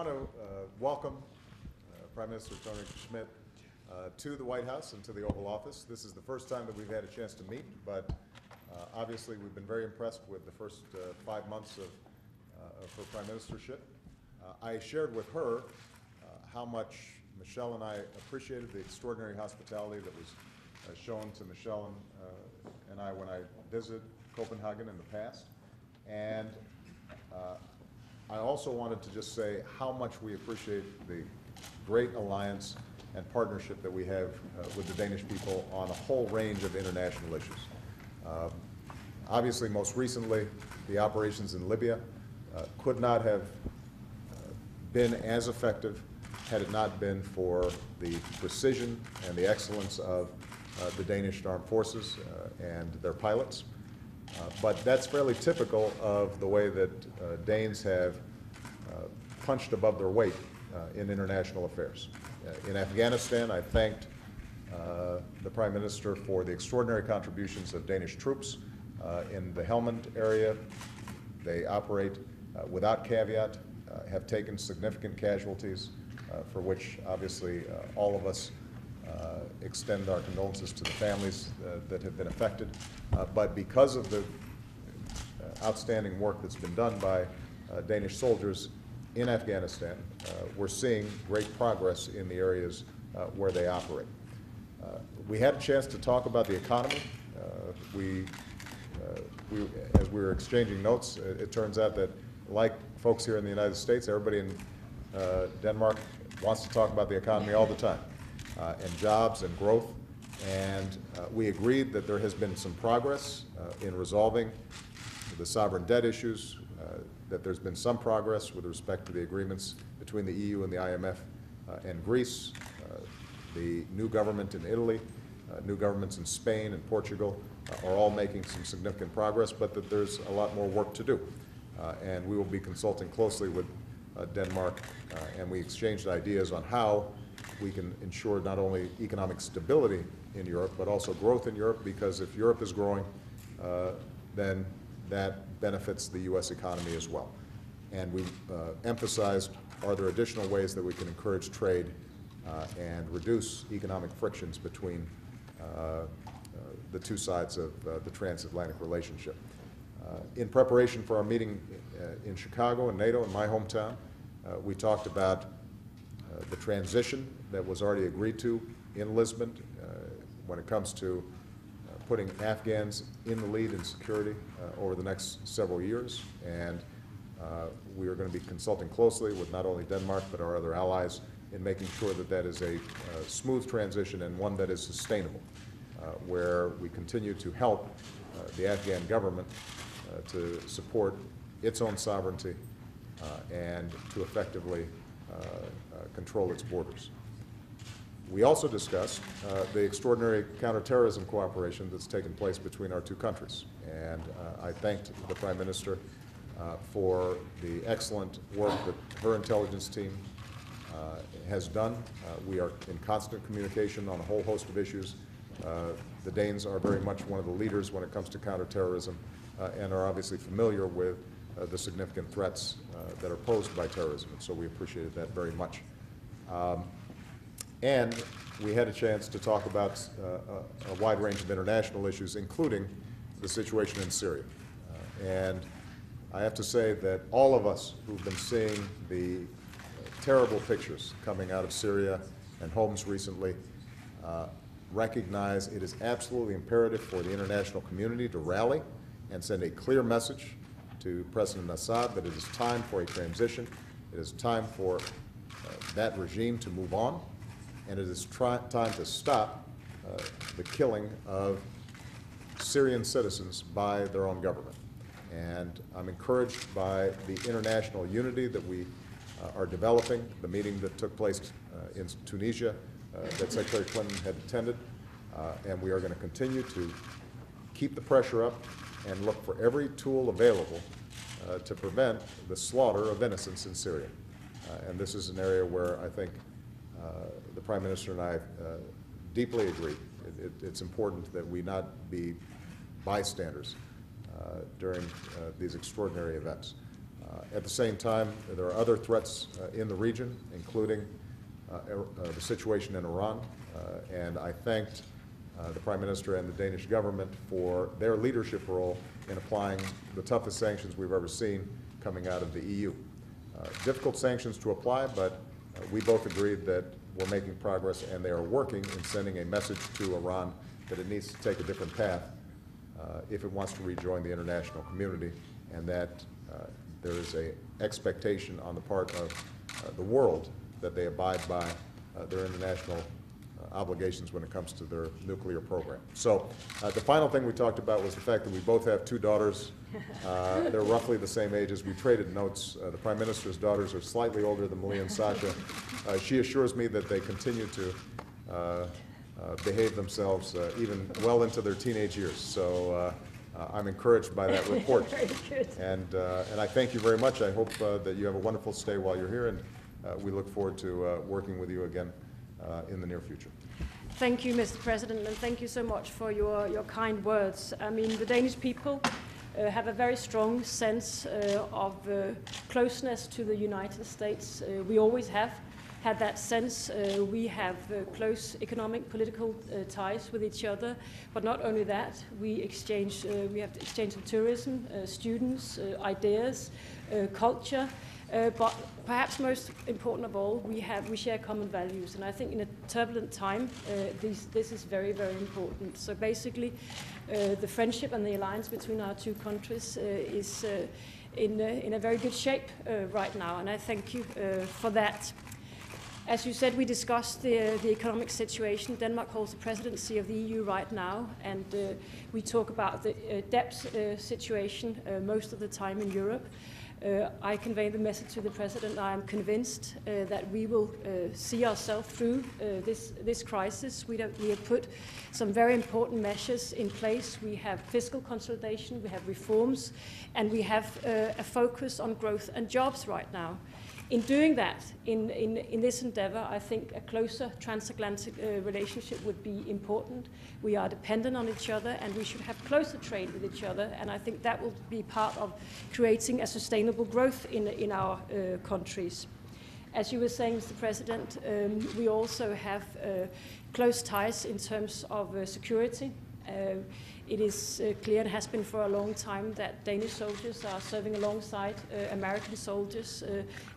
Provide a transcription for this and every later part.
want to welcome Prime Minister Thorning-Schmidt to the White House and to the Oval Office. This is the first time that we've had a chance to meet, but obviously we've been very impressed with the first 5 months of her prime ministership. I shared with her how much Michelle and I appreciated the extraordinary hospitality that was shown to Michelle and I when I visited Copenhagen in the past. And I also wanted to just say how much we appreciate the great alliance and partnership that we have with the Danish people on a whole range of international issues. Obviously, most recently, the operations in Libya could not have been as effective had it not been for the precision and the excellence of the Danish armed forces and their pilots. But that's fairly typical of the way that Danes have punched above their weight in international affairs. In Afghanistan, I thanked the Prime Minister for the extraordinary contributions of Danish troops in the Helmand area. They operate without caveat, have taken significant casualties, for which obviously all of us extend our condolences to the families that have been affected. But because of the outstanding work that's been done by Danish soldiers in Afghanistan, we're seeing great progress in the areas where they operate. We had a chance to talk about the economy. As we were exchanging notes, it turns out that, like folks here in the United States, everybody in Denmark wants to talk about the economy all the time, and jobs and growth. And we agreed that there has been some progress in resolving the sovereign debt issues, that there's been some progress with respect to the agreements between the EU and the IMF and Greece, the new government in Italy, new governments in Spain and Portugal are all making some significant progress, but that there's a lot more work to do. And we will be consulting closely with Denmark, and we exchanged ideas on how we can ensure not only economic stability in Europe, but also growth in Europe, because if Europe is growing, then that benefits the U.S. economy as well. And we emphasized, are there additional ways that we can encourage trade and reduce economic frictions between the two sides of the transatlantic relationship. In preparation for our meeting in Chicago and NATO, in my hometown, we talked about the transition that was already agreed to in Lisbon when it comes to putting Afghans in the lead in security over the next several years. And we are going to be consulting closely with not only Denmark but our other allies in making sure that that is a smooth transition and one that is sustainable, where we continue to help the Afghan government to support its own sovereignty and to effectively control its borders. We also discussed the extraordinary counterterrorism cooperation that's taken place between our two countries. And I thanked the Prime Minister for the excellent work that her intelligence team has done. We are in constant communication on a whole host of issues. The Danes are very much one of the leaders when it comes to counterterrorism and are obviously familiar with the significant threats that are posed by terrorism. And so we appreciated that very much. And we had a chance to talk about a wide range of international issues, including the situation in Syria. And I have to say that all of us who've been seeing the terrible pictures coming out of Syria and Homs recently recognize it is absolutely imperative for the international community to rally and send a clear message to President Assad that it is time for a transition. It is time for that regime to move on, and it is time to stop the killing of Syrian citizens by their own government. And I'm encouraged by the international unity that we are developing, the meeting that took place in Tunisia that Secretary Clinton had attended, and we are going to continue to keep the pressure up and look for every tool available to prevent the slaughter of innocents in Syria. And this is an area where I think the Prime Minister and I deeply agree. It's important that we not be bystanders during these extraordinary events. At the same time, there are other threats in the region, including the situation in Iran, and I thanked the Prime Minister and the Danish government for their leadership role in applying the toughest sanctions we've ever seen coming out of the EU. Difficult sanctions to apply, but we both agreed that we're making progress, and they are working in sending a message to Iran that it needs to take a different path if it wants to rejoin the international community, and that there is an expectation on the part of the world that they abide by their international obligations when it comes to their nuclear program. So the final thing we talked about was the fact that we both have two daughters. They're roughly the same ages. We traded notes. The Prime Minister's daughters are slightly older than Malia and Sasha. She assures me that they continue to behave themselves even well into their teenage years. So I'm encouraged by that report. Very good. And I thank you very much. I hope that you have a wonderful stay while you're here, and we look forward to working with you again in the near future. Thank you, Mr. President, and thank you so much for your kind words. I mean, the Danish people have a very strong sense of closeness to the United States. We always have had that sense. We have close economic, political ties with each other, but not only that, we have exchange of tourism, students, ideas, culture. But perhaps most important of all, we share common values, and I think in a turbulent time, this is very, very important. So basically, the friendship and the alliance between our two countries is in a very good shape right now, and I thank you for that. As you said, we discussed the economic situation. Denmark holds the presidency of the EU right now, and we talk about the debt situation most of the time in Europe. I convey the message to the President. I am convinced that we will see ourselves through this crisis. We have put some very important measures in place. We have fiscal consolidation, we have reforms, and we have a focus on growth and jobs right now. In doing that, in this endeavor, I think a closer transatlantic relationship would be important. We are dependent on each other, and we should have closer trade with each other, and I think that will be part of creating a sustainable growth in our countries. As you were saying, Mr. President, we also have close ties in terms of security. It is clear, and has been for a long time, that Danish soldiers are serving alongside American soldiers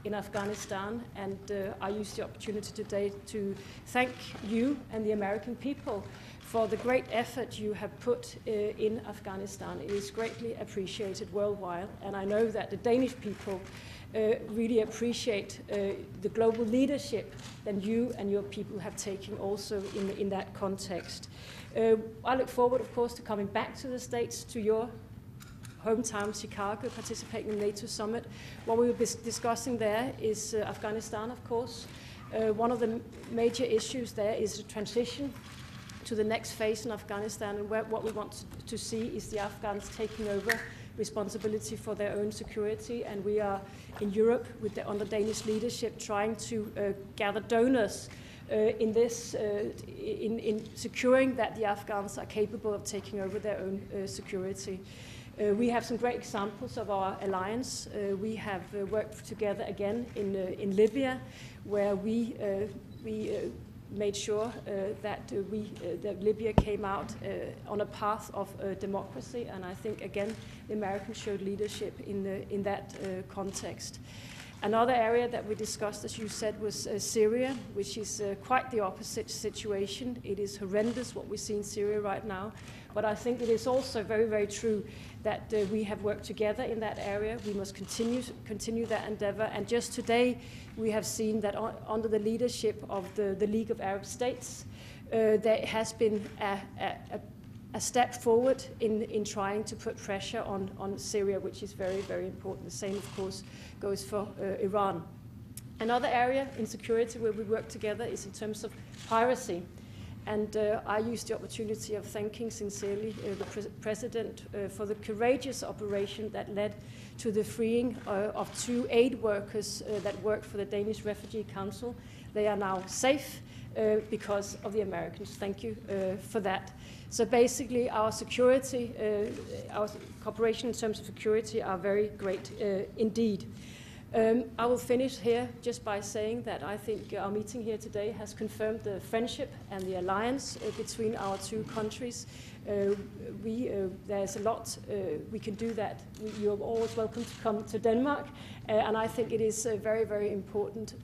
in Afghanistan, and I use the opportunity today to thank you and the American people for the great effort you have put in Afghanistan. It is greatly appreciated worldwide, and I know that the Danish people really appreciate the global leadership that you and your people have taken also in that context. I look forward, of course, to coming back to the States, to your hometown, Chicago, participating in the NATO summit. What we will be discussing there is Afghanistan, of course. One of the major issues there is the transition to the next phase in Afghanistan, and what we want to see is the Afghans taking over responsibility for their own security, and we are in Europe under Danish leadership trying to gather donors in securing that the Afghans are capable of taking over their own security. We have some great examples of our alliance. We have worked together again in Libya, where we made sure that Libya came out on a path of democracy, and I think again the Americans showed leadership in that context. Another area that we discussed, as you said, was Syria, which is quite the opposite situation. It is horrendous what we see in Syria right now, but I think it is also very, very true that we have worked together in that area. We must continue that endeavor, and just today we have seen that under the leadership of the League of Arab States, there has been a step forward in trying to put pressure on Syria, which is very, very important. The same, of course, goes for Iran. Another area in security where we work together is in terms of piracy. And I use the opportunity of thanking sincerely the President for the courageous operation that led to the freeing of 2 aid workers that worked for the Danish Refugee Council. They are now safe because of the Americans. Thank you for that. So basically, our security, our cooperation in terms of security are very great indeed. I will finish here just by saying that I think our meeting here today has confirmed the friendship and the alliance between our two countries. There's a lot we can do that. You're always welcome to come to Denmark, and I think it is very, very important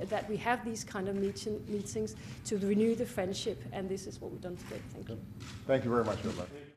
that we have these kind of meetings to renew the friendship, and this is what we've done today. Thank you. Thank you very much, everybody.